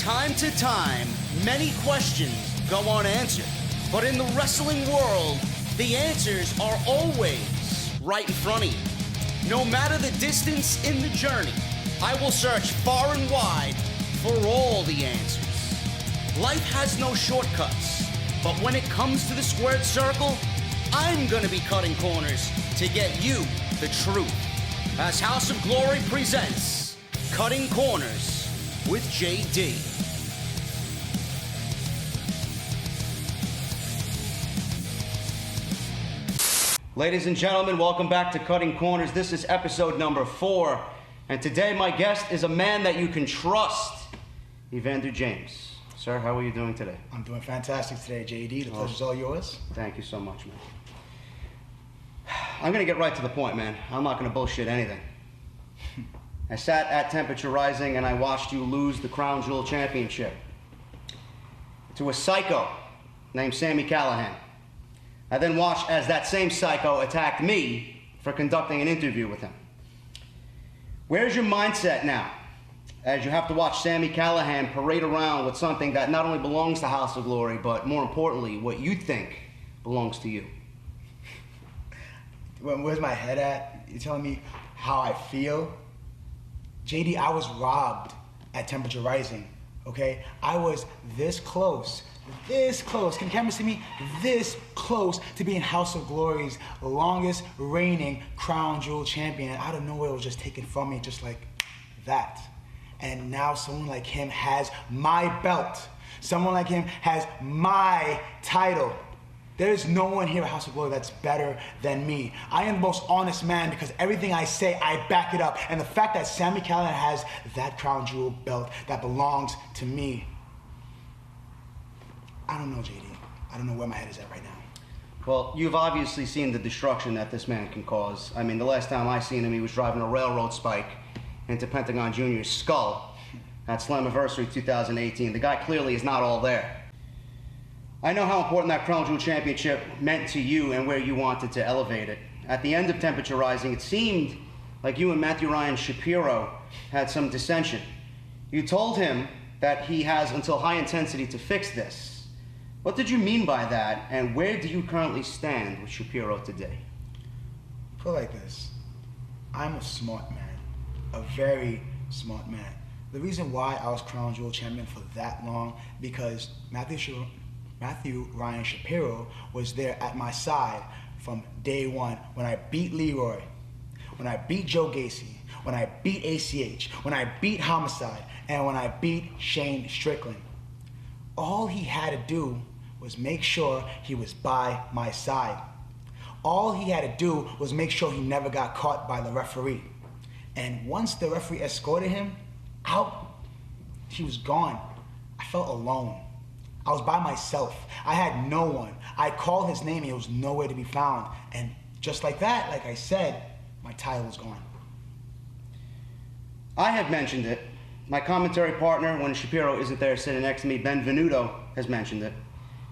time to time, many questions go unanswered. But in the wrestling world, the answers are always right in front of you. No matter the distance in the journey, I will search far and wide for all the answers. Life has no shortcuts, but when it comes to the squared circle, I'm gonna be cutting corners to get you the truth. As House of Glory presents Cutting Corners with JD. Ladies and gentlemen, welcome back to Cutting Corners. This is episode number 4. And today my guest is a man that you can trust, Evander James. Sir, how are you doing today? I'm doing fantastic today, JD. The pleasure's all yours. Thank you so much, man. I'm going to get right to the point, man. I'm not going to bullshit anything. I sat at Temperature Rising and I watched you lose the Crown Jewel Championship to a psycho named Sami Callihan. I then watched as that same psycho attacked me for conducting an interview with him. Where's your mindset now, as you have to watch Sami Callihan parade around with something that not only belongs to House of Glory, but more importantly, what you think belongs to you? Where's my head at? You're telling me how I feel? JD, I was robbed at Temperature Rising, okay? I was this close, can camera see me? This close to being House of Glory's longest reigning Crown Jewel champion. And out of nowhere, it was just taken from me just like that. And now someone like him has my belt. Someone like him has my title. There's no one here at House of Glory that's better than me. I am the most honest man because everything I say, I back it up. And the fact that Sami Callihan has that Crown Jewel belt that belongs to me, I don't know, JD. I don't know where my head is at right now. Well, you've obviously seen the destruction that this man can cause. I mean, the last time I seen him, he was driving a railroad spike into Pentagon Jr.'s skull at Slammiversary 2018. The guy clearly is not all there. I know how important that Crown Jewel Championship meant to you and where you wanted to elevate it. At the end of Temperature Rising, it seemed like you and Matthew Ryan Shapiro had some dissension. You told him that he has until high intensity to fix this. What did you mean by that, and where do you currently stand with Shapiro today? Put it like this. I'm a smart man, a very smart man. The reason why I was Crown Jewel champion for that long, because Matthew Ryan Shapiro was there at my side from day one. When I beat Leroy, when I beat Joe Gacy, when I beat ACH, when I beat Homicide, and when I beat Shane Strickland. All he had to do was make sure he was by my side. All he had to do was make sure he never got caught by the referee. And once the referee escorted him out, he was gone. I felt alone. I was by myself. I had no one. I called his name and he was nowhere to be found. And just like that, like I said, my title was gone. I have mentioned it. My commentary partner, when Shapiro isn't there sitting next to me, Ben Venuto, has mentioned it.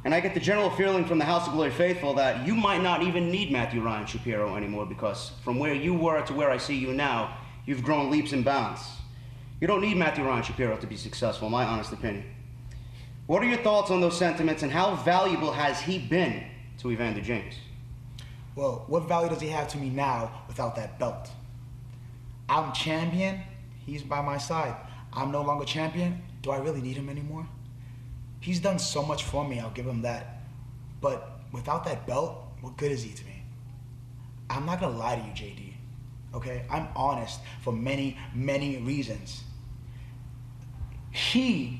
And I get the general feeling from the House of Glory faithful that you might not even need Matthew Ryan Shapiro anymore, because from where you were to where I see you now, you've grown leaps and bounds. You don't need Matthew Ryan Shapiro to be successful, in my honest opinion. What are your thoughts on those sentiments, and how valuable has he been to Evander James? Well, what value does he have to me now without that belt? I'm champion, he's by my side. I'm no longer champion, do I really need him anymore? He's done so much for me, I'll give him that. But without that belt, what good is he to me? I'm not gonna lie to you, JD, okay? I'm honest for many, many reasons. He,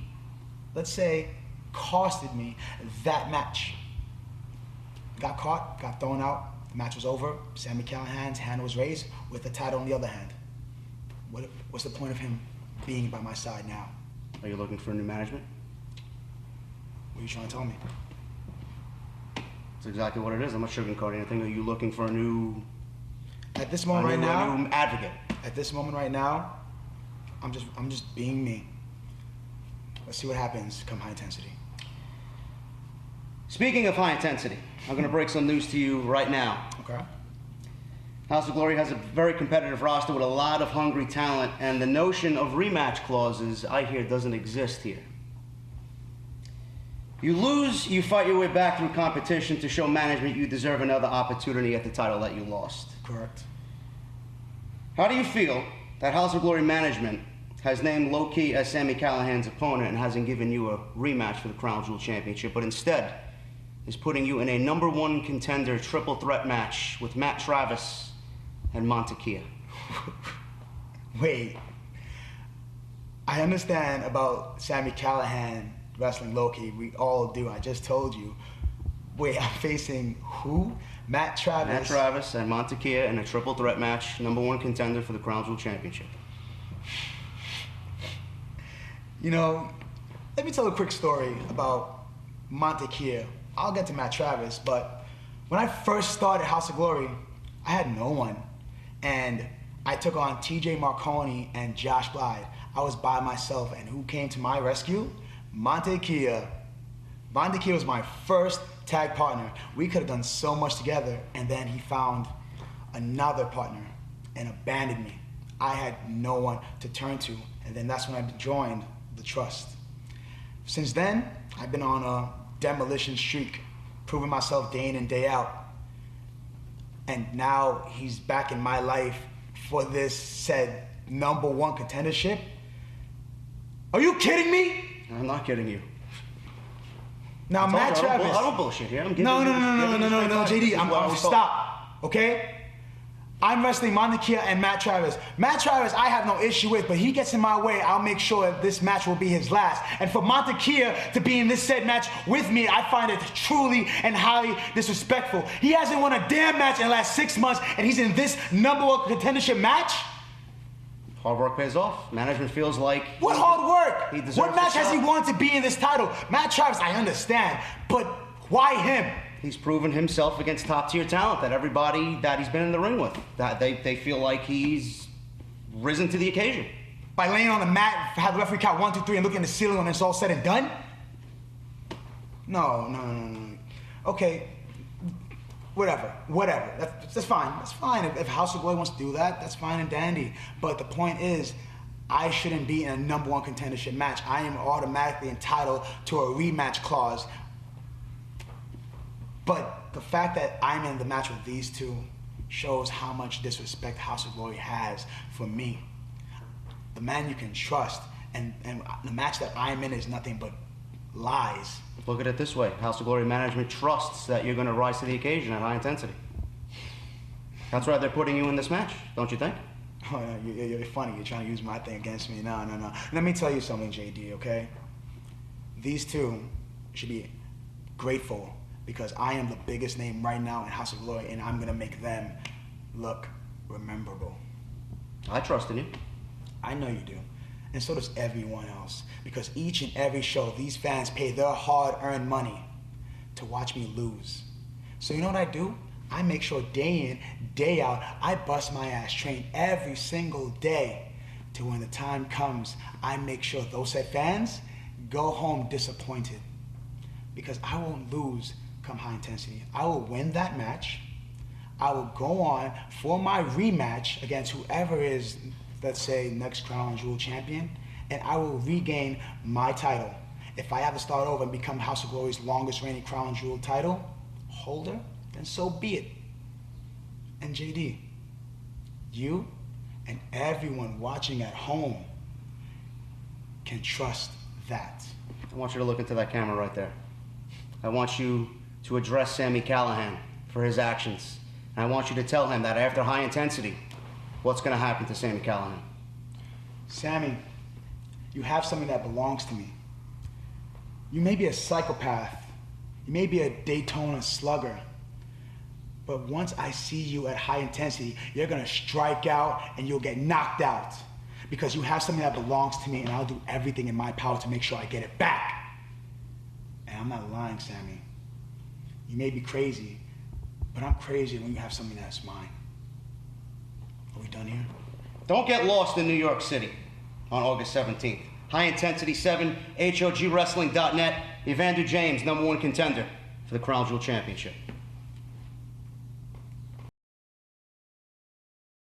let's say, costed me that match. Got caught, got thrown out, the match was over, Sami Callihan's hand was raised with the title on the other hand. What's the point of him being by my side now? Are you looking for new management? What are you trying to tell me? That's exactly what it is. I'm not sugarcoating anything. Are you looking for a new... At this moment right now... A new advocate? At this moment right now, I'm just being me. Let's see what happens come high intensity. Speaking of high intensity, I'm going to break some news to you right now. Okay. House of Glory has a very competitive roster with a lot of hungry talent, and the notion of rematch clauses, I hear, doesn't exist here. You lose, you fight your way back through competition to show management you deserve another opportunity at the title that you lost. Correct. How do you feel that House of Glory management has named Low-Key as Sami Callihan's opponent and hasn't given you a rematch for the Crown Jewel Championship, but instead is putting you in a #1 contender triple threat match with Matt Travis and Montekia? Wait. I understand about Sami Callihan wrestling Low-Key. We all do. I just told you. Wait, I'm facing who? Matt Travis. Matt Travis and Montekia in a triple threat match, #1 contender for the Crown Jewel Championship. You know, let me tell a quick story about Montekia. I'll get to Matt Travis, but when I first started House of Glory, I had no one. And I took on TJ Marconi and Josh Blythe. I was by myself, and who came to my rescue? Montekia. Montekia was my first tag partner. We could have done so much together, and then he found another partner and abandoned me. I had no one to turn to, and then that's when I joined the Trust. Since then, I've been on a demolition streak, proving myself day in and day out. And now he's back in my life for this said #1 contendership. Are you kidding me? I'm not kidding you. Now, Matt Travis. I don't bullshit here. I'm giving No, you JD. I'm stop. Okay? I'm wrestling Montekia and Matt Travis. Matt Travis, I have no issue with, but he gets in my way, I'll make sure that this match will be his last. And for Montekia to be in this said match with me, I find it truly and highly disrespectful. He hasn't won a damn match in the last 6 months, and he's in this #1 contendership match? Hard work pays off. Management feels like... What hard work? He deserves What match the has he shot. won to be in this title? Matt Travis, I understand, but why him? He's proven himself against top-tier talent that everybody that he's been in the ring with, that they feel like he's risen to the occasion. By laying on the mat, have the referee count 1, 2, 3, and look in the ceiling when it's all said and done? No. Okay, whatever. That's fine. That's fine. If House of Glory wants to do that, that's fine and dandy. But the point is, I shouldn't be in a #1 contendership match. I am automatically entitled to a rematch clause. But the fact that I'm in the match with these two shows how much disrespect House of Glory has for me. The man you can trust, and the match that I'm in is nothing but lies. Look at it this way. House of Glory management trusts that you're going to rise to the occasion at high intensity. That's why they're putting you in this match, don't you think? Oh, no, you're funny. You're trying to use my thing against me. No. Let me tell you something, JD, okay? These two should be grateful because I am the biggest name right now in House of Glory, and I'm going to make them look rememberable. I trust in you. I know you do. And so does everyone else. Because each and every show, these fans pay their hard-earned money to watch me lose. So you know what I do? I make sure day in, day out, I bust my ass, train every single day. To when the time comes, I make sure those said fans go home disappointed. Because I won't lose come high intensity. I will win that match. I will go on for my rematch against whoever is, let's say, next Crown Jewel champion, and I will regain my title. If I have to start over and become House of Glory's longest reigning Crown Jewel title holder, then so be it. And JD, you and everyone watching at home can trust that. I want you to look into that camera right there. I want you to address Sami Callihan for his actions. And I want you to tell him that after high intensity, what's going to happen to Sami Callihan. Sami, you have something that belongs to me. You may be a psychopath. You may be a Daytona slugger. But once I see you at high intensity, you're going to strike out and you'll get knocked out. Because you have something that belongs to me, and I'll do everything in my power to make sure I get it back. And I'm not lying, Sami. You may be crazy, but I'm crazy when you have something that's mine. Are we done here? Don't get lost in New York City on August 17th. High Intensity 7, HOGWrestling.net, Evander James, #1 contender for the Crown Jewel Championship.